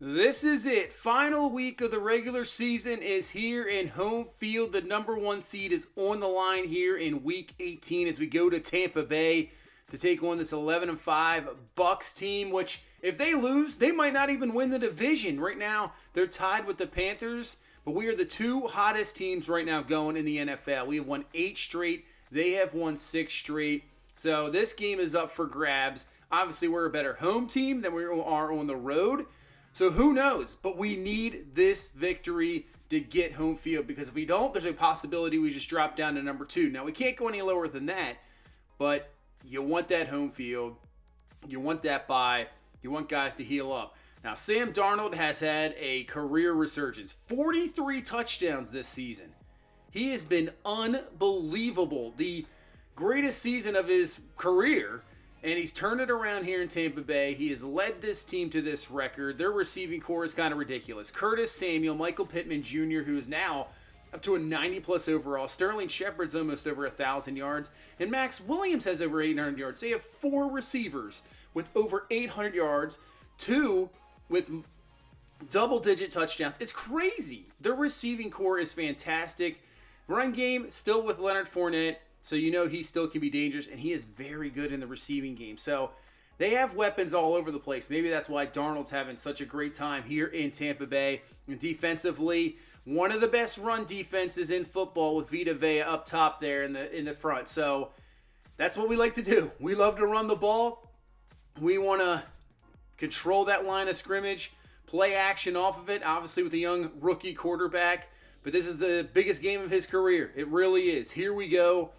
This is it. Final week of the regular season is here in home field. The number one seed is on the line here in week 18 as we go to Tampa Bay to take on this 11-5 Bucks team, which if they lose, they might not even win the division. Right now, they're tied with the Panthers, but we are the two hottest teams right now going in the NFL. We have won 8 straight. They have won 6 straight. So this game is up for grabs. Obviously, we're a better home team than we are on the road. So who knows? But we need this victory to get home field, because if we don't, there's a possibility we just drop down to number 2. Now, we can't go any lower than that, but you want that home field. You want that bye. You want guys to heal up. Now, Sam Darnold has had a career resurgence. 43 touchdowns this season. He has been unbelievable. The greatest season of his career. And he's turned it around here in Tampa Bay. He has led this team to this record. Their receiving core is kind of ridiculous. Curtis Samuel, Michael Pittman Jr., who is now up to a 90-plus overall. Sterling Shepard's almost over 1,000 yards. And Max Williams has over 800 yards. They have 4 receivers with over 800 yards, 2 with double-digit touchdowns. It's crazy. Their receiving core is fantastic. Run game, still with Leonard Fournette. So you know he still can be dangerous, and he is very good in the receiving game. So they have weapons all over the place. Maybe that's why Darnold's having such a great time here in Tampa Bay. And defensively, one of the best run defenses in football with Vita Vea up top there in the front. So that's what we like to do. We love to run the ball. We want to control that line of scrimmage, play action off of it, obviously with a young rookie quarterback. But this is the biggest game of his career. It really is. Here we go.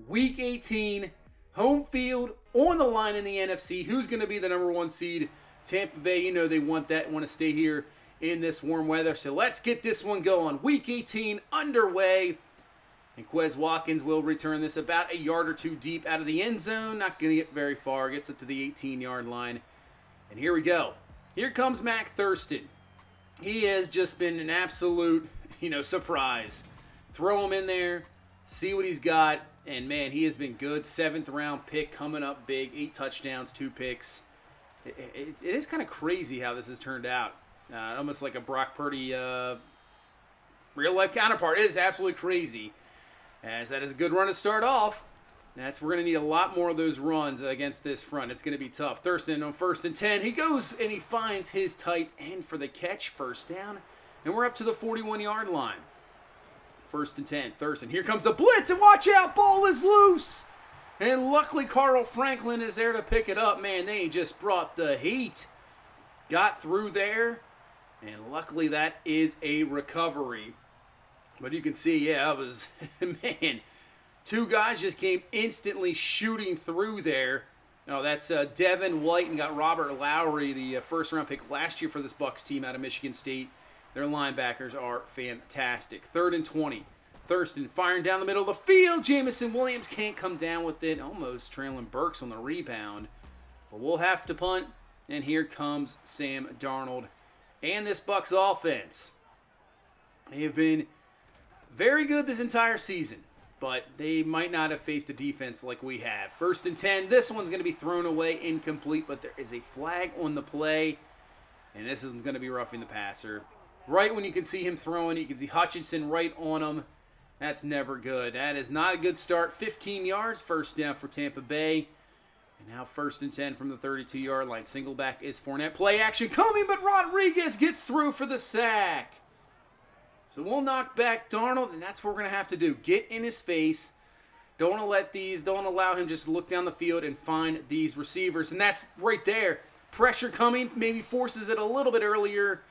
Week 18, home field, on the line in the NFC. Who's going to be the number 1 seed? Tampa Bay, you know they want that, want to stay here in this warm weather. So let's get this one going. Week 18 underway. And Quez Watkins will return this about a yard or 2 deep out of the end zone. Not going to get very far. Gets up to the 18-yard line. And here we go. Here comes Mac Thurston. He has just been an absolute, surprise. Throw him in there. See what he's got. And, man, he has been good. 7th-round pick coming up big. 8 touchdowns, 2 picks. It is kind of crazy how this has turned out. Almost like a Brock Purdy real-life counterpart. It is absolutely crazy. As that is a good run to start off. We're going to need a lot more of those runs against this front. It's going to be tough. Thurston on 1st and 10. He goes and he finds his tight end for the catch. First down. And we're up to the 41-yard line. 1st and 10, Thurston. Here comes the blitz, and watch out, ball is loose. And luckily, Carl Franklin is there to pick it up. Man, they just brought the heat. Got through there, and luckily that is a recovery. But you can see, it was, man, 2 guys just came instantly shooting through there. Oh, that's Devin White, and got Robert Lowry, the 1st-round pick last year for this Bucks team out of Michigan State. Their linebackers are fantastic. 3rd and 20. Thurston firing down the middle of the field. Jamison Williams can't come down with it. Almost trailing Burks on the rebound. But we'll have to punt. And here comes Sam Darnold and this Bucks offense. They have been very good this entire season, but they might not have faced a defense like we have. 1st and 10. This one's going to be thrown away, incomplete, but there is a flag on the play. And this is going to be roughing the passer. Right when you can see him throwing, you can see Hutchinson right on him. That's never good. That is not a good start. 15 yards, 1st down for Tampa Bay. And now 1st and 10 from the 32-yard line. Single back is Fournette. Play action coming, but Rodriguez gets through for the sack. So we'll knock back Darnold, and that's what we're going to have to do. Get in his face. Don't allow him just look down the field and find these receivers. And that's right there. Pressure coming, maybe forces it a little bit earlier.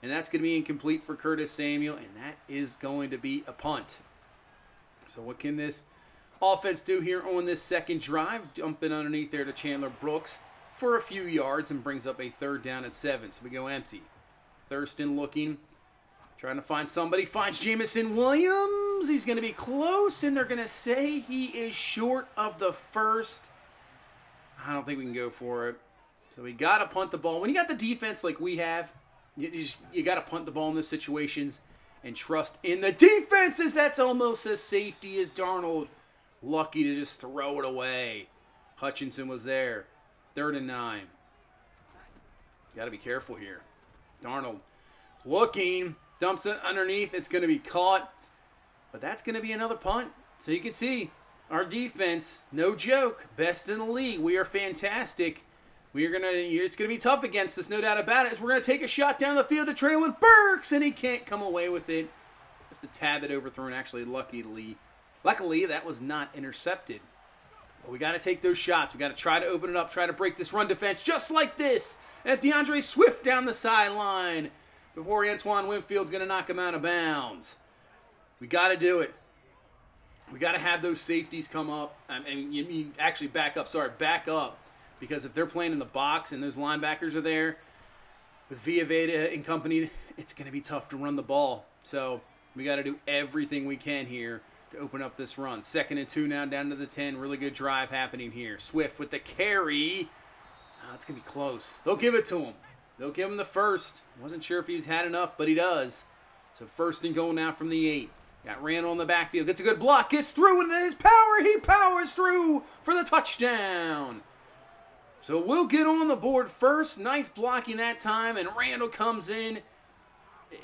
And that's going to be incomplete for Curtis Samuel. And that is going to be a punt. So what can this offense do here on this second drive? Dumping underneath there to Chandler Brooks for a few yards and brings up a 3rd down and 7. So we go empty. Thurston looking. Trying to find somebody. Finds Jamison Williams. He's going to be close. And they're going to say he is short of the 1st. I don't think we can go for it. So we got to punt the ball. When you got the defense like we have, you got to punt the ball in those situations and trust in the defenses. That's almost as safety as Darnold. Lucky to just throw it away. Hutchinson was there. 3rd and 9. Got to be careful here. Darnold looking, dumps it underneath. It's going to be caught, but that's going to be another punt. So you can see our defense, no joke, best in the league. We are fantastic. It's going to be tough against us, no doubt about it, as we're going to take a shot down the field to Traylon Burks, and he can't come away with it. Just a tad bit overthrown, actually, luckily, that was not intercepted. But we got to take those shots. We got to try to open it up, try to break this run defense just like this, as DeAndre Swift down the sideline before Antoine Winfield's going to knock him out of bounds. We got to do it. We got to have those safeties come up. Back up. Because if they're playing in the box and those linebackers are there with Villa and company, it's going to be tough to run the ball. So we got to do everything we can here to open up this run. 2nd and 2 now, down to the 10. Really good drive happening here. Swift with the carry. It's going to be close. They'll give it to him. They'll give him the first. Wasn't sure if he's had enough, but he does. So 1st and goal now from the 8. Got Randall in the backfield. Gets a good block. Gets through into his power. He powers through for the touchdown. So we'll get on the board first. Nice blocking that time, and Randall comes in.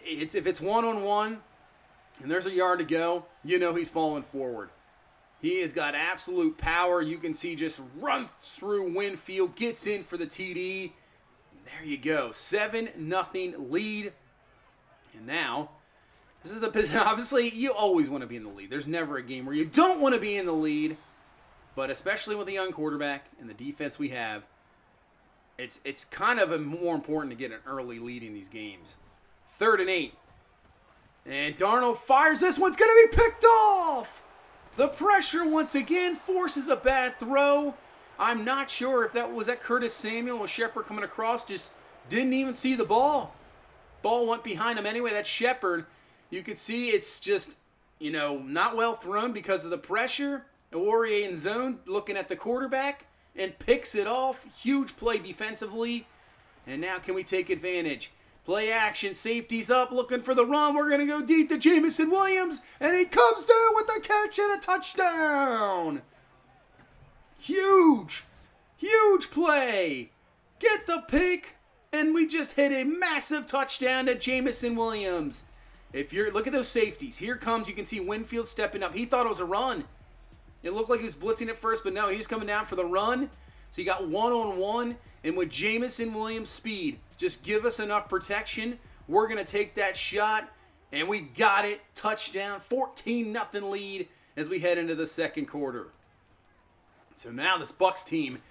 If it's one-on-one and there's a yard to go, you know he's falling forward. He has got absolute power. You can see just run through Winfield, gets in for the TD. There you go. 7-0 lead. And now, this is the position. Obviously, you always want to be in the lead. There's never a game where you don't want to be in the lead. But especially with a young quarterback and the defense we have, it's kind of more important to get an early lead in these games. 3rd and 8. And Darnold fires. This one's going to be picked off. The pressure once again forces a bad throw. I'm not sure if that was Curtis Samuel or Shepard coming across. Just didn't even see the ball. Ball went behind him anyway. That's Shepard. You could see it's just, not well thrown because of the pressure. Aurier in zone looking at the quarterback and picks it off. Huge play defensively. And now can we take advantage? Play action. Safety's up looking for the run. We're going to go deep to Jameson Williams. And he comes down with the catch and a touchdown. Huge. Huge play. Get the pick. And we just hit a massive touchdown to Jameson Williams. Look at those safeties. Here comes, you can see Winfield stepping up. He thought it was a run. It looked like he was blitzing at first, but no, he was coming down for the run. So you got one-on-one, and with Jameson Williams' speed, just give us enough protection. We're going to take that shot, and we got it. Touchdown, 14-0 lead as we head into the 2nd quarter. So now this Bucs team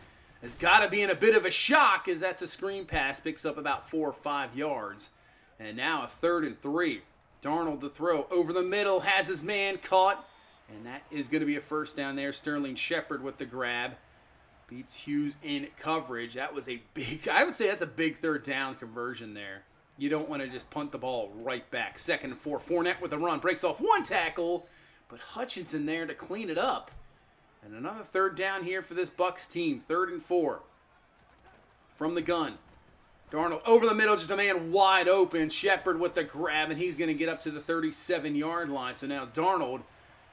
has got to be in a bit of a shock, as that's a screen pass, picks up about 4 or 5 yards. And now a 3rd and 3. Darnold to throw over the middle, has his man caught. And that is going to be a first down there. Sterling Shepard with the grab. Beats Hughes in coverage. That was I would say that's a big 3rd down conversion there. You don't want to just punt the ball right back. 2nd and 4. Fournette with the run. Breaks off 1 tackle. But Hutchinson there to clean it up. And another 3rd down here for this Bucs team. 3rd and 4. From the gun. Darnold over the middle. Just a man wide open. Shepard with the grab. And he's going to get up to the 37-yard line. So now Darnold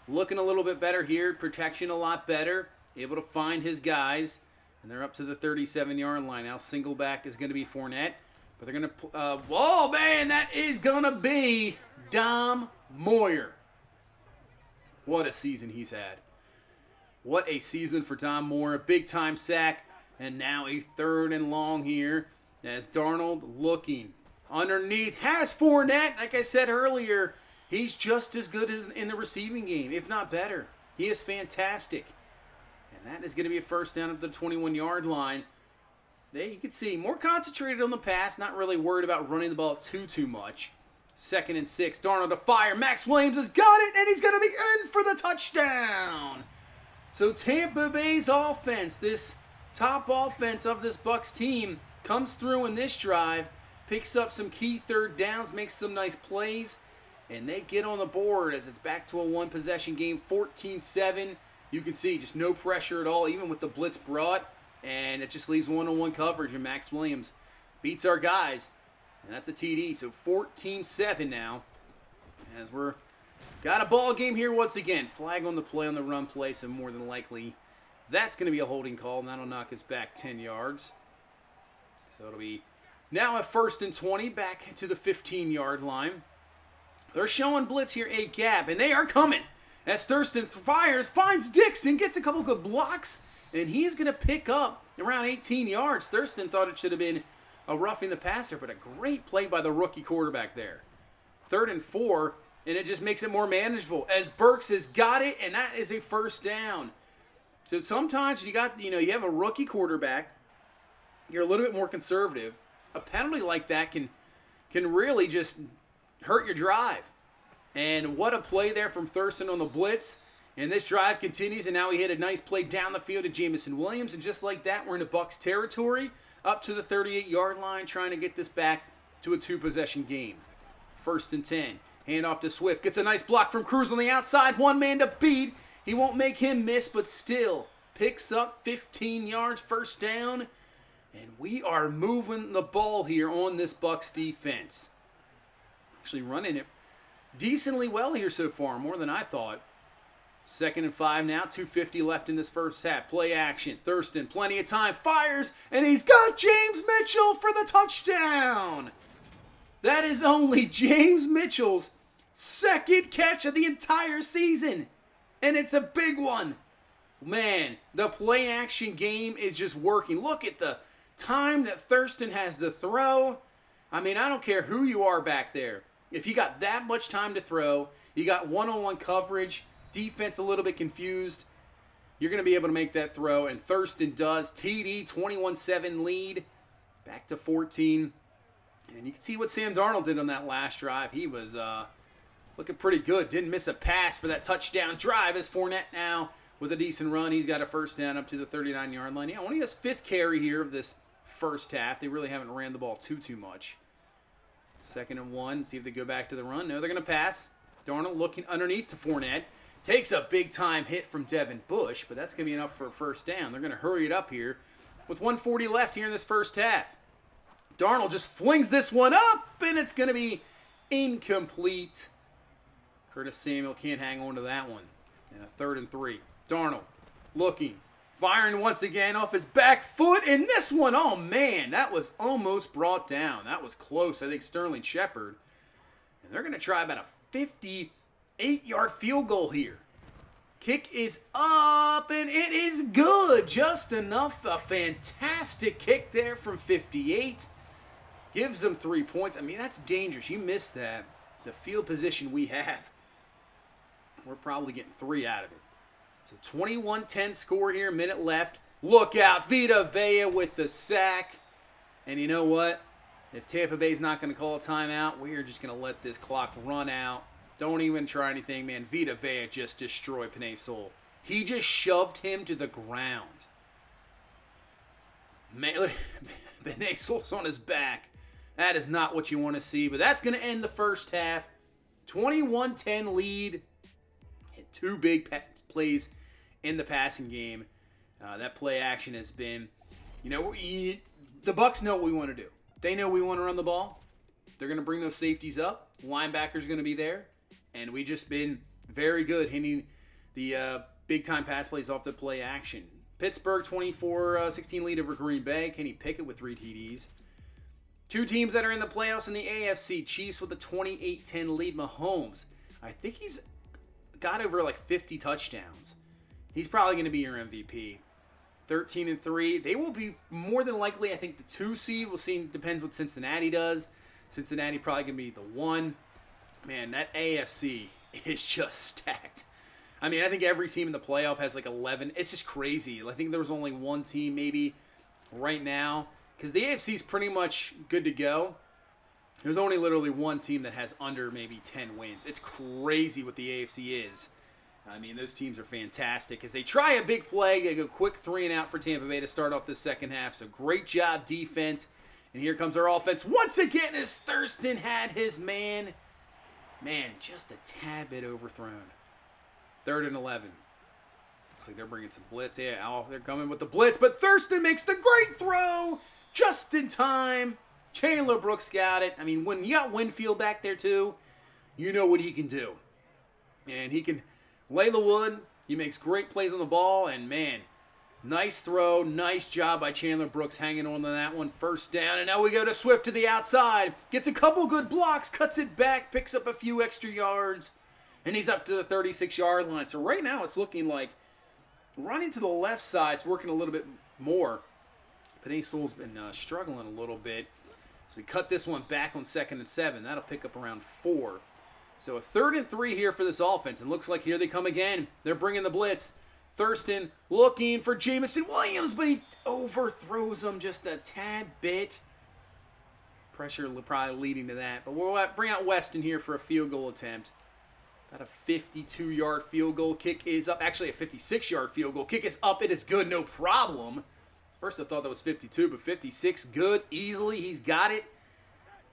looking a little bit better here. Protection a lot better. Able to find his guys. And they're up to the 37-yard line. Now single back is going to be Fournette. But they're going to... oh, man, that is going to be Dom Moyer. What a season he's had. What a season for Dom Moyer. Big-time sack. And now a 3rd and long here. As Darnold looking underneath. Has Fournette. Like I said earlier, he's just as good as in the receiving game, if not better. He is fantastic. And that is going to be a first down at the 21-yard line. There you can see, more concentrated on the pass, not really worried about running the ball too much. 2nd and 6, Darnold to fire. Max Williams has got it, and he's going to be in for the touchdown. So Tampa Bay's offense, this top offense of this Bucs team, comes through in this drive, picks up some key 3rd downs, makes some nice plays. And they get on the board as it's back to a 1-possession game, 14-7. You can see just no pressure at all, even with the blitz brought. And it just leaves one-on-one coverage, and Max Williams beats our guys. And that's a TD, so 14-7 now. As we're got a ball game here once again. Flag on the play on the run play, so more than likely that's going to be a holding call, and that'll knock us back 10 yards. So it'll be Now at 1st and 20, back to the 15-yard line. They're showing blitz here, a gap, and they are coming. As Thurston fires, finds Dixon, gets a couple good blocks, and he's going to pick up around 18 yards. Thurston thought it should have been a roughing the passer, but a great play by the rookie quarterback there. 3rd and 4, and it just makes it more manageable as Burks has got it, and that is a 1st down. So sometimes you have a rookie quarterback, you're a little bit more conservative. A penalty like that can really just hurt your drive. And what a play there from Thurston on the blitz. And this drive continues, and now he hit a nice play down the field to Jamison Williams. And just like that, we're into Bucs territory, up to the 38-yard line, trying to get this back to a 2-possession game. 1st and 10. Handoff to Swift. Gets a nice block from Cruz on the outside. One man to beat. He won't make him miss, but still picks up 15 yards, 1st down. And we are moving the ball here on this Bucs defense. Actually running it decently well here so far, more than I thought. 2nd and 5 now, 2:50 left in this first half. Play action. Thurston, plenty of time, fires, and he's got James Mitchell for the touchdown. That is only James Mitchell's 2nd catch of the entire season, and it's a big one. Man, the play action game is just working. Look at the time that Thurston has to throw. I mean, I don't care who you are back there. If you got that much time to throw, you got one-on-one coverage, defense a little bit confused, you're going to be able to make that throw. And Thurston does. TD, 21-7 lead. Back to 14. And you can see what Sam Darnold did on that last drive. He was looking pretty good. Didn't miss a pass for that touchdown drive. As Fournette now with a decent run. He's got a 1st down up to the 39-yard line. Yeah, only his 5th carry here of this first half. They really haven't ran the ball too much. 2nd and 1. See if they go back to the run. No, they're going to pass. Darnold looking underneath to Fournette. Takes a big-time hit from Devin Bush, but that's going to be enough for a 1st down. They're going to hurry it up here with 1:40 left here in this first half. Darnold just flings this one up, and it's going to be incomplete. Curtis Samuel can't hang on to that one. And a 3rd and 3. Darnold looking. Firing once again off his back foot. And this one, oh man, that was almost brought down. That was close. I think Sterling Shepard. And they're going to try about a 58-yard field goal here. Kick is up, and it is good. Just enough. A fantastic kick there from 58. Gives them 3 points. I mean, that's dangerous. You missed that. The field position we have, we're probably getting 3 out of it. So 21-10 score here, minute left. Look out, Vita Vea with the sack. And you know what? If Tampa Bay's not going to call a timeout, we are just going to let this clock run out. Don't even try anything, man. Vita Vea just destroyed Penei Sewell. He just shoved him to the ground. Penei Sewell's on his back. That is not what you want to see, but that's going to end the first half. 21-10 lead. Hit 2 big plays in the passing game. That play action has been, the Bucs know what we want to do. They know we want to run the ball. They're going to bring those safeties up. Linebackers are going to be there. And we just been very good hitting the big-time pass plays off the play action. Pittsburgh 24-16 lead over Green Bay. Kenny Pickett with 3 TDs. 2 teams that are in the playoffs in the AFC. Chiefs with a 28-10 lead. Mahomes, I think he's got over like 50 touchdowns. He's probably going to be your MVP. 13-3. They will be more than likely, I think, the 2 seed. We'll see. Depends what Cincinnati does. Cincinnati probably going to be the 1. Man, that AFC is just stacked. I mean, I think every team in the playoff has like 11. It's just crazy. I think there was only 1 team maybe right now. Because the AFC is pretty much good to go. There's only literally 1 team that has under maybe 10 wins. It's crazy what the AFC is. I mean, those teams are fantastic. As they try a big play, they go quick 3-and-out for Tampa Bay to start off the second half. So great job defense. And here comes our offense once again as Thurston had his man. Man, just a tad bit overthrown. 3rd and 11. Looks like they're bringing some blitz. Yeah, they're coming with the blitz. But Thurston makes the great throw just in time. Chandler Brooks got it. I mean, when you got Winfield back there too, you know what he can do. And he can lay the wood. He makes great plays on the ball. And man, Nice throw. Nice job by Chandler Brooks hanging on to that one. First down. And now we go to Swift to the outside. Gets a couple good blocks. Cuts it back. Picks up a few extra yards. And he's up to the 36-yard line. So right now it's looking like running to the left side. It's working a little bit more. Penatie's been struggling a little bit. So we cut this one back on 2nd and 7. That'll pick up around 4. So a 3rd and 3 here for this offense. And looks like here they come again. They're bringing the blitz. Thurston looking for Jamison Williams, but he overthrows him just a tad bit. Pressure probably leading to that. But we'll bring out Weston here for a field goal attempt. About a 52-yard field goal. Kick is up. Actually, a 56-yard field goal. Kick is up. It is good. No problem. First, I thought that was 52, but 56, good. Easily, he's got it.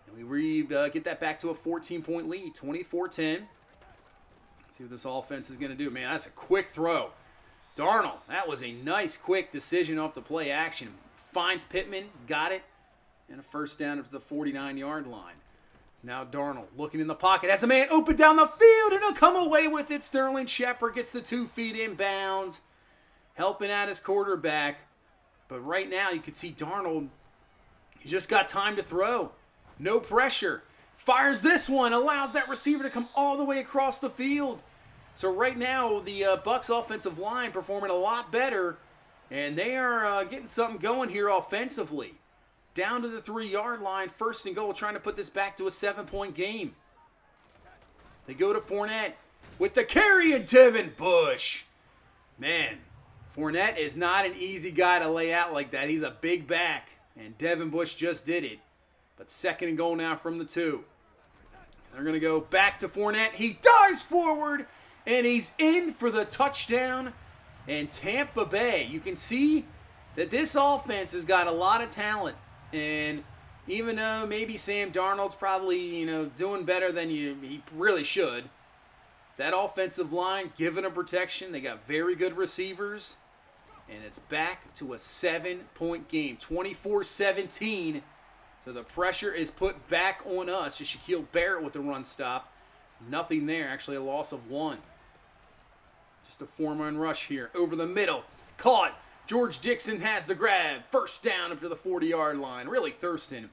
And we get that back to a 14-point lead. 24-10. See what this offense is going to do. Man, that's a quick throw. Darnold, that was a nice, quick decision off the play action. Finds Pittman, got it, and a first down up to the 49-yard line. Now Darnold looking in the pocket, has a man open down the field, and he'll come away with it. Sterling Shepard gets the 2 feet inbounds, helping out his quarterback. But right now, you can see Darnold, he just got time to throw. No pressure. Fires this one, allows that receiver to come all the way across the field. So right now, the Bucks offensive line performing a lot better, and they are getting something going here offensively. Down to the 3-yard line, 1st and goal, trying to put this back to a 7-point game. They go to Fournette with the carry, and Devin Bush. Man, Fournette is not an easy guy to lay out like that. He's a big back, and Devin Bush just did it. But 2nd and goal now from the 2. They're going to go back to Fournette. He dives forward. And he's in for the touchdown. And Tampa Bay, you can see that this offense has got a lot of talent. And even though maybe Sam Darnold's probably, doing better than he really should, that offensive line giving him protection. They got very good receivers. And it's back to a 7-point game. 24-17. So the pressure is put back on us. Just Shaquille Barrett with the run stop. Nothing there. Actually a loss of 1. Just a 4-man rush here. Over the middle. Caught. George Dixon has the grab. First down up to the 40-yard line. Really, Thurston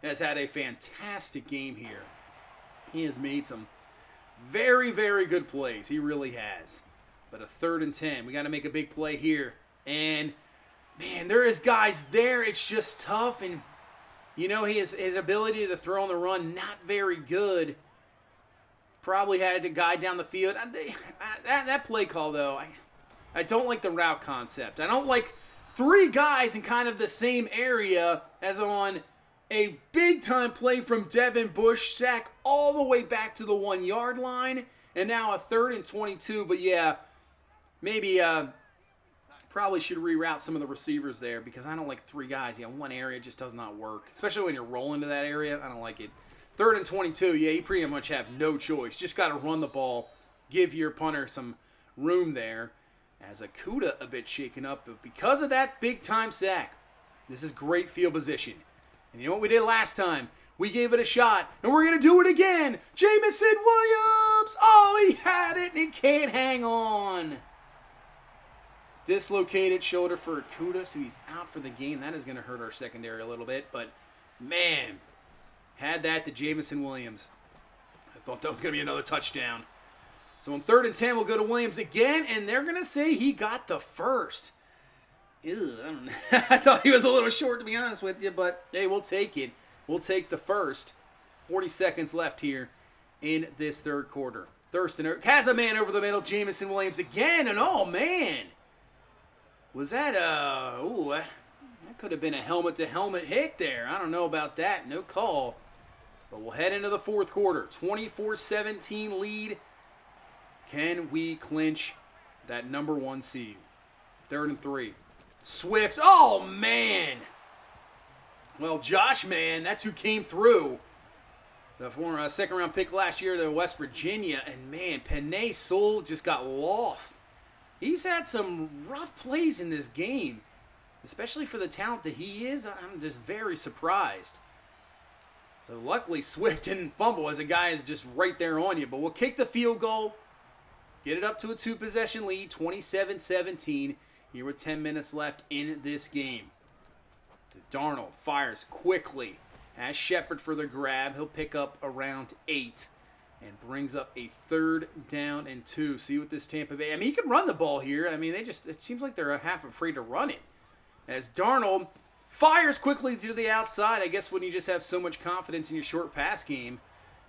has had a fantastic game here. He has made some very, very good plays. He really has. But a 3rd and 10. We got to make a big play here. And, man, there is guys there. It's just tough. And, his ability to throw on the run, not very good. Probably had to guide down the field. That play call, though, I don't like the route concept. I don't like 3 guys in kind of the same area as on a big-time play from Devin Bush, sack all the way back to the 1-yard line, and now a 3rd and 22. But, yeah, maybe probably should reroute some of the receivers there because I don't like 3 guys. One area just does not work, especially when you're rolling to that area. I don't like it. 3rd and 22, yeah, you pretty much have no choice. Just got to run the ball, give your punter some room there. As Akuda a bit shaken up, but because of that big-time sack, this is great field position. And you know what we did last time? We gave it a shot, and we're going to do it again. Jamison Williams! Oh, he had it, and he can't hang on. Dislocated shoulder for Akuda, so he's out for the game. That is going to hurt our secondary a little bit, but man, had that to Jamison Williams. I thought that was going to be another touchdown. So on 3rd and 10, we'll go to Williams again, and they're going to say he got the first. Ew, I don't know. I thought he was a little short, to be honest with you, but hey, we'll take it. We'll take the first. 40 seconds left here in this 3rd quarter. Thurston has a man over the middle. Jamison Williams again, and oh, man. Was that, that could have been a helmet-to-helmet hit there. I don't know about that. No call. But we'll head into the 4th quarter. 24-17 lead. Can we clinch that number 1 seed? 3rd and 3. Swift. Oh, man. Well, Josh, man, that's who came through. The former 2nd-round pick last year to West Virginia. And, man, Penatie's just got lost. He's had some rough plays in this game, especially for the talent that he is. I'm just very surprised. So luckily Swift didn't fumble as a guy is just right there on you. But we'll kick the field goal, get it up to a 2-possession lead, 27-17. here with 10 minutes left in this game. Darnold fires quickly. Has Shepard for the grab. He'll pick up around 8 and brings up a 3rd down and 2. See what this Tampa Bay... I mean, he can run the ball here. I mean, it seems like they're half afraid to run it. As Darnold fires quickly to the outside. I guess when you just have so much confidence in your short pass game,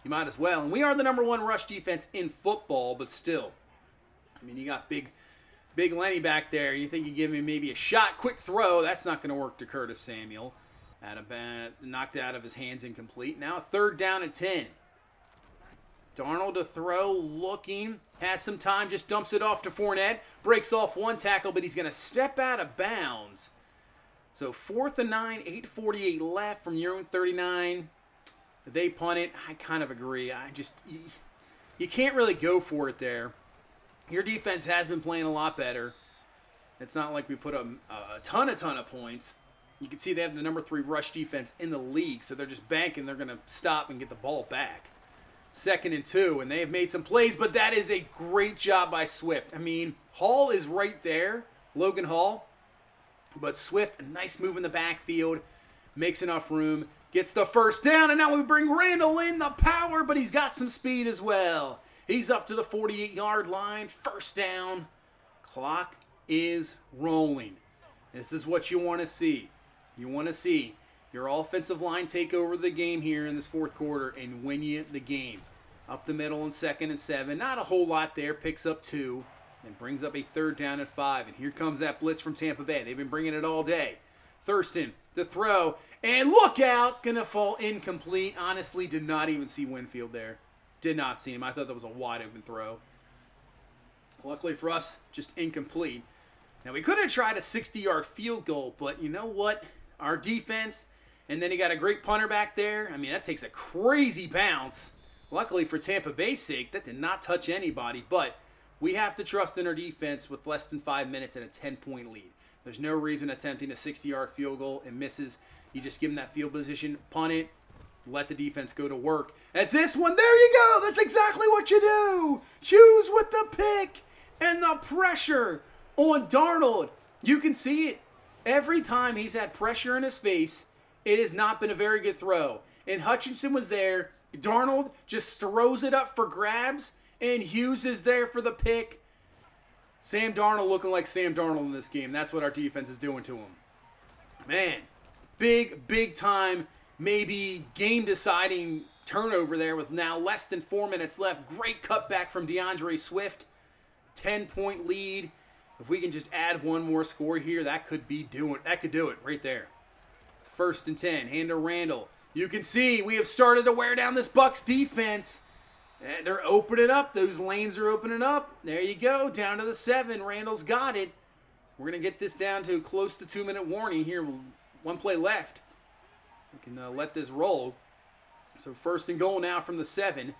you might as well. And we are the #1 rush defense in football, but still. I mean, you got Big Lenny back there. You think you give him maybe a shot, quick throw. That's not going to work to Curtis Samuel. Knocked out of his hands, incomplete. Now a 3rd down and 10. Darnold to throw, looking. Has some time, just dumps it off to Fournette. Breaks off 1 tackle, but he's going to step out of bounds. So 4th and 9, 8:48 left from your own 39. They punt it. I kind of agree. You can't really go for it there. Your defense has been playing a lot better. It's not like we put a ton of points. You can see they have the #3 rush defense in the league, so they're just banking they're going to stop and get the ball back. 2nd and 2, and they have made some plays, but that is a great job by Swift. I mean, Hall is right there, Logan Hall, but Swift, a nice move in the backfield, makes enough room, gets the 1st down, and now we bring Randall in, the power, but he's got some speed as well. He's up to the 48-yard line, 1st down. Clock is rolling. This is what you want to see. You want to see your offensive line take over the game here in this 4th quarter and win you the game. Up the middle in 2nd and 7. Not a whole lot there. Picks up 2 and brings up a 3rd down and 5. And here comes that blitz from Tampa Bay. They've been bringing it all day. Thurston to throw. And look out. Going to fall incomplete. Honestly, did not even see Winfield there. Did not see him. I thought that was a wide open throw. Luckily for us, just incomplete. Now, we could have tried a 60-yard field goal, but you know what? Our defense, and then he got a great punter back there. I mean, that takes a crazy bounce. Luckily for Tampa Bay's sake, that did not touch anybody, but we have to trust in our defense with less than 5 minutes and a 10-point lead. There's no reason attempting a 60-yard field goal and misses. You just give them that field position, punt it, let the defense go to work. As this one, there you go. That's exactly what you do. Hughes with the pick and the pressure on Darnold. You can see it. Every time he's had pressure in his face, it has not been a very good throw. And Hutchinson was there. Darnold just throws it up for grabs, and Hughes is there for the pick. Sam Darnold looking like Sam Darnold in this game. That's what our defense is doing to him. Man, big time, maybe game-deciding turnover there with now less than 4 minutes left. Great cutback from DeAndre Swift. 10-point lead. If we can just add one more score here, that could do it right there. 1st and 10, hand to Randall. You can see we have started to wear down this Bucs defense. And they're opening up. Those lanes are opening up. There you go, down to the 7. Randall's got it. We're going to get this down to close to 2-minute warning here. 1 play left. We can let this roll. So 1st and goal now from the 7.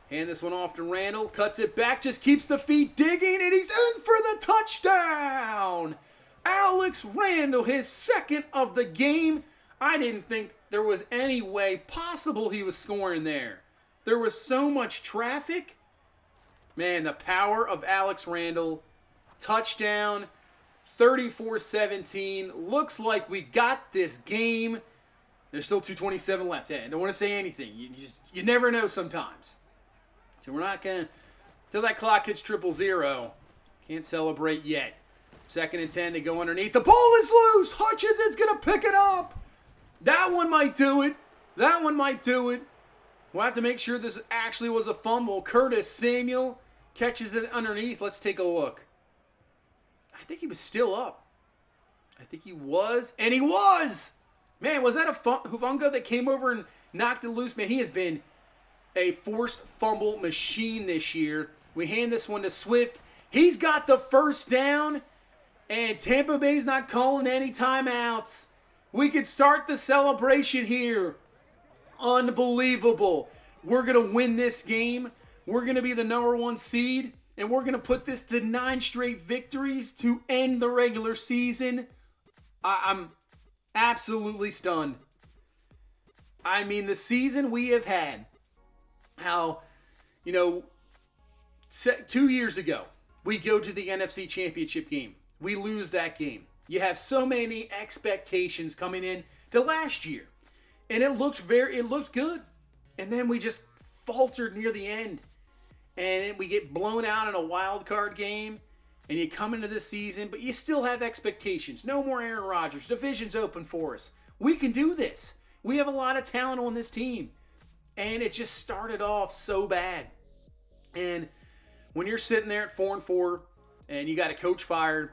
Hand this one off to Randall. Cuts it back. Just keeps the feet digging. And he's in for the touchdown. Alex Randall, his 2nd of the game. I didn't think there was any way possible he was scoring there. There was so much traffic. Man, the power of Alex Randall. Touchdown. 34-17. Looks like we got this game. There's still 2:27 left. I don't want to say anything. You never know sometimes. So we're not going to, till that clock hits 000, can't celebrate yet. 2nd and 10, they go underneath. The ball is loose. Hutchinson's going to pick it up. That one might do it. We'll have to make sure this actually was a fumble. Curtis Samuel catches it underneath. Let's take a look. I think he was still up. I think he was, and he was. Man, was that a Hufanga that came over and knocked it loose? Man, he has been a forced fumble machine this year. We hand this one to Swift. He's got the 1st down, and Tampa Bay's not calling any timeouts. We could start the celebration here. Unbelievable. We're going to win this game. We're going to be the #1 seed, and we're going to put this to 9 straight victories to end the regular season. I'm absolutely stunned. I mean, the season we have had, how, 2 years ago, we go to the NFC Championship game. we lose that game. You have so many expectations coming in to last year. And it looked good. And then we just faltered near the end. And we get blown out in a wild card game. And you come into this season, but you still have expectations. No more Aaron Rodgers. Division's open for us. We can do this. We have a lot of talent on this team. And it just started off so bad. And when you're sitting there at 4-4 and you got a coach fired,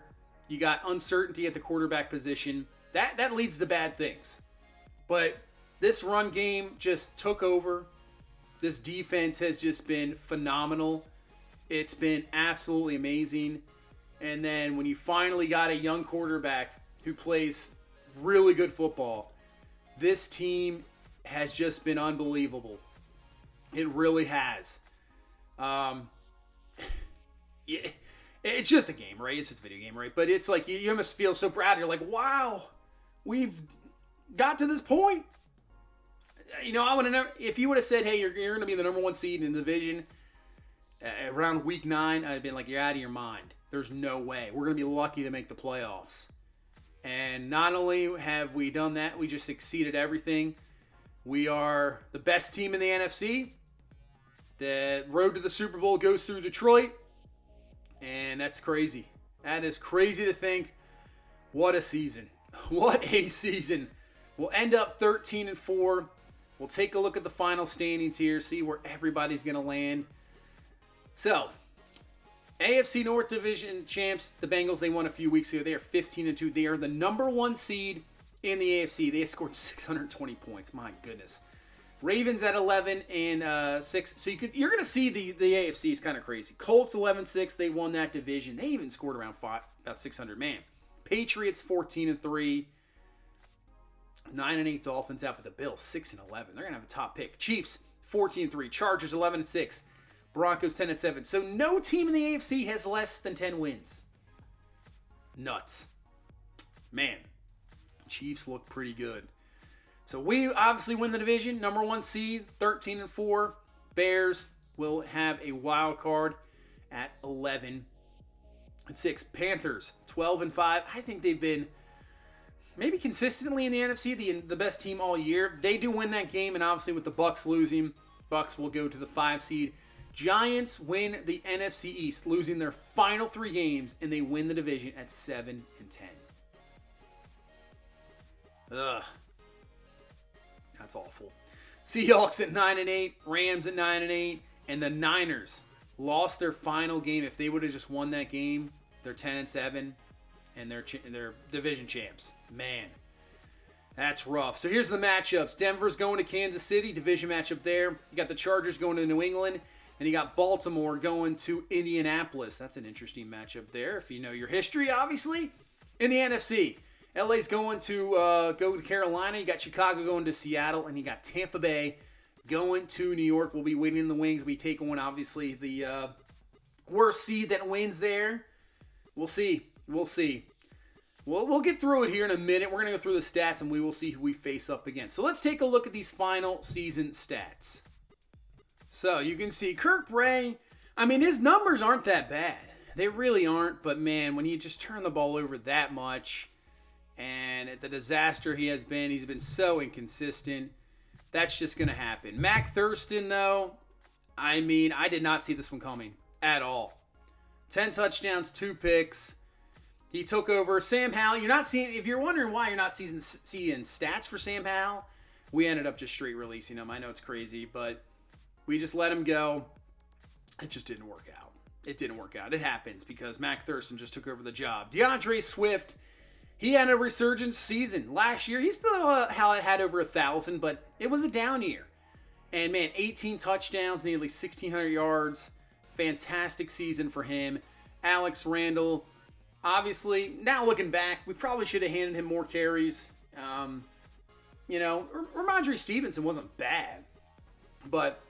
you got uncertainty at the quarterback position, that leads to bad things. But this run game just took over. This defense has just been phenomenal. It's been absolutely amazing. And then when you finally got a young quarterback who plays really good football, this team has just been unbelievable. It really has. Yeah, it's just a game, right? It's just a video game, right? But it's like you almost feel so proud. You're like, wow, we've got to this point. You know, I want to know if you would have said, hey, you're going to be the number 1 seed in the division around week 9, I'd have been like, you're out of your mind. There's no way. We're going to be lucky to make the playoffs. And not only have we done that, we just exceeded everything. We are the best team in the NFC. The road to the Super Bowl goes through Detroit. And that's crazy. That is crazy to think. What a season. What a season. We'll end up 13-4. We'll take a look at the final standings here, see where everybody's going to land. So, AFC North Division champs, the Bengals, they won a few weeks ago. They are 15-2. They are the number 1 seed in the AFC. They scored 620 points. My goodness. Ravens at 11-6. So you're going to see the AFC is kind of crazy. Colts 11-6. They won that division. They even scored around about 600. Man. Patriots 14-3. 9-8 Dolphins out with the Bills 6-11. They're going to have a top pick. Chiefs 14-3. Chargers 11-6. Broncos 10-7. So no team in the AFC has less than 10 wins. Nuts. Man. Chiefs look pretty good. So we obviously win the division. Number 1 seed, 13-4. Bears will have a wild card at 11-6. Panthers 12-5. I think they've been maybe consistently in the NFC the best team all year. They do win that game, and obviously with the Bucs losing, Bucs will go to the 5 seed. Giants win the NFC East, losing their final 3 games, and they win the division at 7-10. Ugh. That's awful. Seahawks at 9-8, Rams at 9-8, and the Niners lost their final game. If they would have just won that game, they're 10-7, and they're division champs. Man, that's rough. So here's the matchups. Denver's going to Kansas City, division matchup there. You got the Chargers going to New England, and you got Baltimore going to Indianapolis. That's an interesting matchup there, if you know your history, obviously. In the NFC, LA's going to go to Carolina. You got Chicago going to Seattle, and you got Tampa Bay going to New York. We'll be waiting in the wings. We take on, obviously, the worst seed that wins there. We'll see. We'll get through it here in a minute. We're going to go through the stats, and we will see who we face up against. So let's take a look at these final season stats. So you can see Kirk Bray, I mean, his numbers aren't that bad. They really aren't, but man, when you just turn the ball over that much, and the disaster he's been so inconsistent. That's just going to happen. Mac Thurston, though, I mean, I did not see this one coming at all. 10 touchdowns, 2 picks. He took over. Sam Howell, if you're wondering why you're not seeing stats for Sam Howell, we ended up just straight releasing him. I know it's crazy, but we just let him go. It just didn't work out. It happens because Mac Thurston just took over the job. DeAndre Swift, he had a resurgence season. Last year, he still had over 1,000, but it was a down year. And man, 18 touchdowns, nearly 1,600 yards. Fantastic season for him. Alex Randall, obviously, now looking back, we probably should have handed him more carries. Ramondre Stevenson wasn't bad. But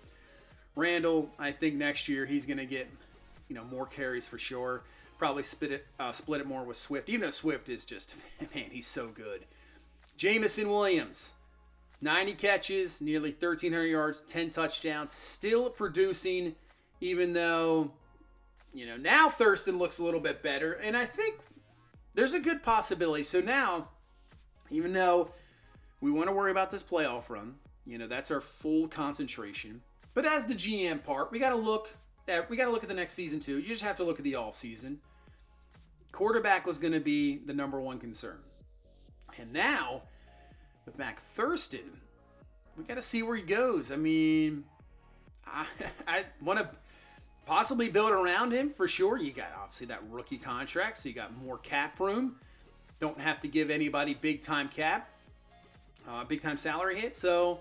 Randall, I think next year he's going to get, more carries for sure. Probably split it more with Swift, even though Swift is just, man, he's so good. Jamison Williams, 90 catches, nearly 1,300 yards, 10 touchdowns, still producing, even though, now Thurston looks a little bit better. And I think there's a good possibility. So now, even though we want to worry about this playoff run, that's our full concentration. But as the GM part, we got to look at the next season too. You just have to look at the off season. Quarterback was going to be the number one concern. And now, with Mac Thurston, we got to see where he goes. I mean, I want to possibly build around him for sure. You got obviously that rookie contract, so you got more cap room. Don't have to give anybody big time salary hit. So,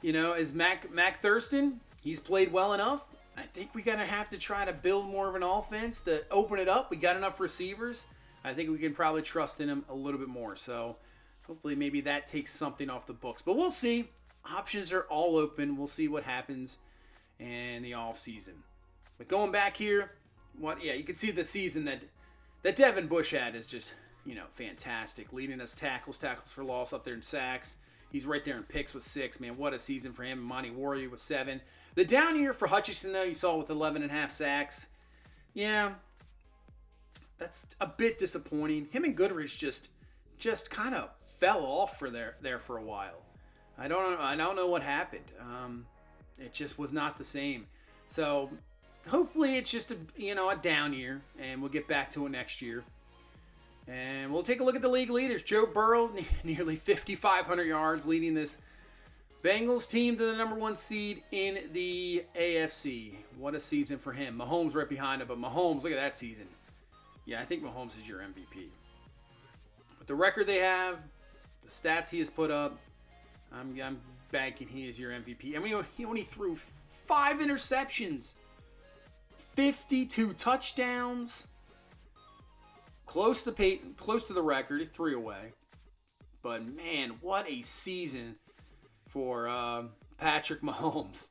as Mac Thurston, he's played well enough. I think we're going to have to try to build more of an offense to open it up. We got enough receivers. I think we can probably trust in him a little bit more. So hopefully maybe that takes something off the books. But we'll see. Options are all open. We'll see what happens in the offseason. But going back here, you can see the season that Devin Bush had is just, fantastic. Leading us tackles for loss up there in sacks. He's right there in picks with 6. Man, what a season for him. Monty Warrior with 7. The down year for Hutchinson, though, you saw with 11.5 sacks. Yeah, that's a bit disappointing. Him and Goodrich just kind of fell off there for a while. I don't know what happened. It just was not the same. So hopefully it's just a down year, and we'll get back to it next year. And we'll take a look at the league leaders. Joe Burrow, nearly 5,500 yards, leading this Bengals team to the number 1 seed in the AFC. What a season for him. Mahomes right behind him, but Mahomes, look at that season. Yeah, I think Mahomes is your MVP. With the record they have, the stats he has put up, I'm banking he is your MVP. I mean, he only threw 5 interceptions, 52 touchdowns. Close to the record, 3 away. But man, what a season for Patrick Mahomes.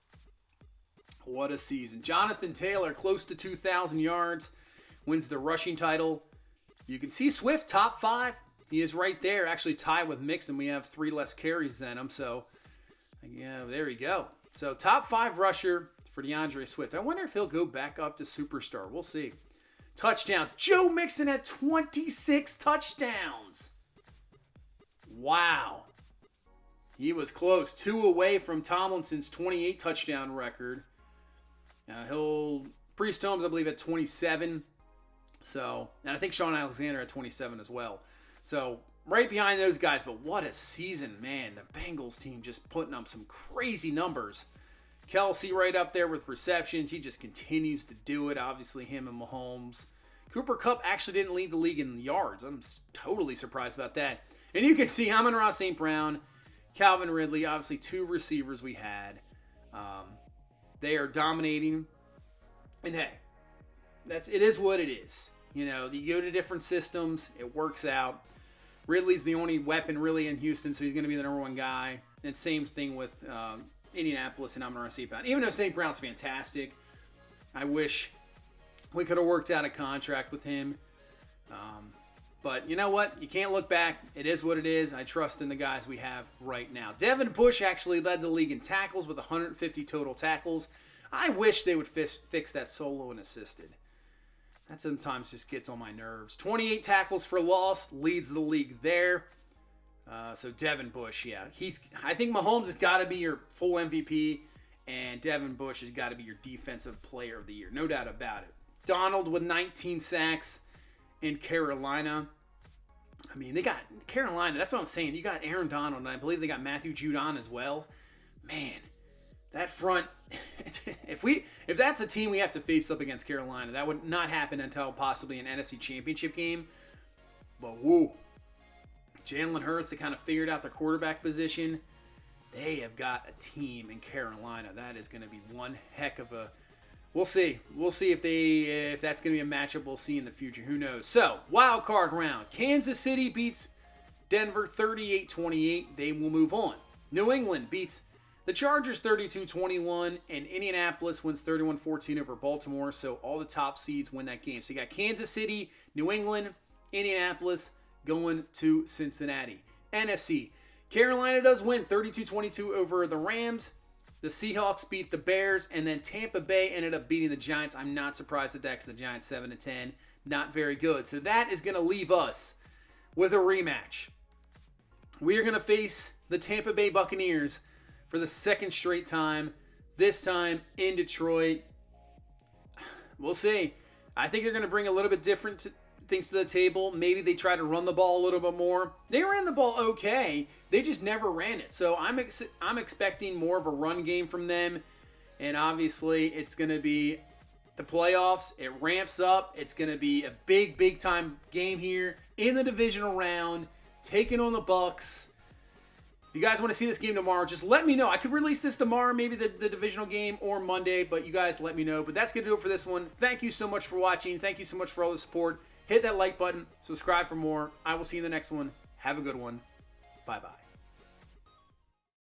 What a season. Jonathan Taylor, close to 2,000 yards, wins the rushing title. You can see Swift, top 5. He is right there, actually tied with Mixon. We have 3 less carries than him, so yeah, there you go. So top 5 rusher for DeAndre Swift. I wonder if he'll go back up to superstar. We'll see. Touchdowns. Joe Mixon had 26 touchdowns. Wow. He was close. 2 away from Tomlinson's 28 touchdown record. Priest Holmes, I believe, at 27. So, and I think Sean Alexander at 27 as well. So, right behind those guys. But what a season, man. The Bengals team just putting up some crazy numbers. Kelsey right up there with receptions. He just continues to do it. Obviously, him and Mahomes. Cooper Kupp actually didn't lead the league in yards. I'm totally surprised about that. And you can see Amon-Ra St. Brown, Calvin Ridley, obviously 2 receivers we had. They are dominating. And hey, it is what it is. You go to different systems, it works out. Ridley's the only weapon really in Houston, so he's going to be the number 1 guy. And same thing with Indianapolis and Amon-Ra St. Brown. Even though St. Brown's fantastic, I wish we could have worked out a contract with him. But you know what? You can't look back. It is what it is. I trust in the guys we have right now. Devin Bush actually led the league in tackles with 150 total tackles. I wish they would fix that solo and assisted. That sometimes just gets on my nerves. 28 tackles for loss, leads the league there. So Devin Bush, yeah. I think Mahomes has got to be your full MVP, and Devin Bush has got to be your defensive player of the year. No doubt about it. Donald with 19 sacks in Carolina. I mean, they got Carolina. That's what I'm saying. You got Aaron Donald, and I believe they got Matthew Judon as well. Man, that front. If that's a team we have to face up against Carolina, that would not happen until possibly an NFC Championship game. But woo, Jalen Hurts, they kind of figured out their quarterback position. They have got a team in Carolina. That is going to be one heck of a. We'll see. We'll see if that's going to be a matchup. We'll see in the future. Who knows? So, wild card round. Kansas City beats Denver 38-28. They will move on. New England beats the Chargers 32-21, and Indianapolis wins 31-14 over Baltimore. So, all the top seeds win that game. So, you got Kansas City, New England, Indianapolis going to Cincinnati. NFC. Carolina does win 32-22 over the Rams. The Seahawks beat the Bears, and then Tampa Bay ended up beating the Giants. I'm not surprised at that because the Giants 7-10, not very good. So that is going to leave us with a rematch. We are going to face the Tampa Bay Buccaneers for the second straight time, this time in Detroit. We'll see. I think they're going to bring a little bit different things to the table. Maybe they try to run the ball a little bit more. They ran the ball okay. They just never ran it. So I'm expecting more of a run game from them. And obviously, it's going to be the playoffs. It ramps up. It's going to be a big, big time game here in the divisional round, taking on the Bucs. If you guys want to see this game tomorrow, just let me know. I could release this tomorrow, maybe the divisional game, or Monday, but you guys let me know. But that's going to do it for this one. Thank you so much for watching. Thank you so much for all the support. Hit that like button. Subscribe for more. I will see you in the next one. Have a good one. Bye-bye.